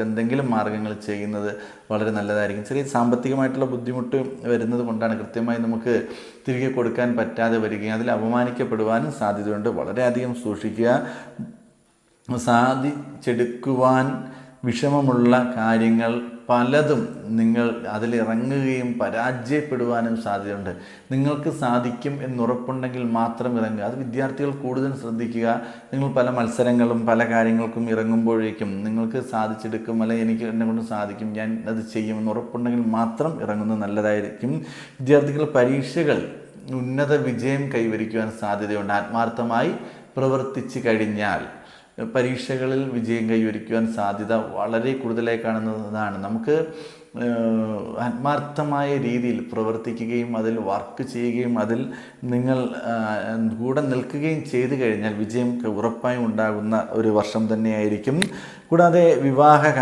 എന്തെങ്കിലും മാർഗ്ഗങ്ങൾ ചെയ്യുന്നത് വളരെ നല്ലതായിരിക്കും. ചെറിയ സാമ്പത്തികമായിട്ടുള്ള ബുദ്ധിമുട്ട് വരുന്നത് കൊണ്ടാണ് കൃത്യമായി നമുക്ക് തിരികെ കൊടുക്കാൻ പറ്റാതെ വരികയും അതിൽ അപമാനിക്കപ്പെടുവാനും സാധ്യതയുണ്ട്. വളരെയധികം സൂക്ഷിക്കുക. സാധിച്ചെടുക്കുവാൻ വിഷമമുള്ള കാര്യങ്ങൾ പലതും നിങ്ങൾ അതിലിറങ്ങുകയും പരാജയപ്പെടുവാനും സാധ്യതയുണ്ട്. നിങ്ങൾക്ക് സാധിക്കും എന്നുറപ്പുണ്ടെങ്കിൽ മാത്രം ഇറങ്ങുക. അത് വിദ്യാർത്ഥികൾ കൂടുതൽ ശ്രദ്ധിക്കുക. നിങ്ങൾ പല മത്സരങ്ങളും പല കാര്യങ്ങൾക്കും ഇറങ്ങുമ്പോഴേക്കും നിങ്ങൾക്ക് സാധിച്ചെടുക്കും, അല്ലെങ്കിൽ എനിക്ക് എന്നെ കൊണ്ട് സാധിക്കും, ഞാൻ അത് ചെയ്യുമെന്ന് ഉറപ്പുണ്ടെങ്കിൽ മാത്രം ഇറങ്ങുന്നത് നല്ലതായിരിക്കും. വിദ്യാർത്ഥികൾ പരീക്ഷകൾ ഉന്നത വിജയം കൈവരിക്കുവാൻ സാധ്യതയുണ്ട്. ആത്മാർത്ഥമായി പ്രവർത്തിച്ചു കഴിഞ്ഞാൽ പരീക്ഷകളിൽ വിജയം കൈവരിക്കുവാൻ സാധ്യത വളരെ കൂടുതലായി കാണുന്നതാണ്. നമുക്ക് ആത്മാർത്ഥമായ രീതിയിൽ പ്രവർത്തിക്കുകയും അതിൽ വർക്ക് ചെയ്യുകയും അതിൽ നിങ്ങൾ കൂടെ നിൽക്കുകയും ചെയ്തു കഴിഞ്ഞാൽ വിജയം ഉറപ്പായും ഉണ്ടാകുന്ന ഒരു വർഷം തന്നെയായിരിക്കും. കൂടാതെ വിവാഹ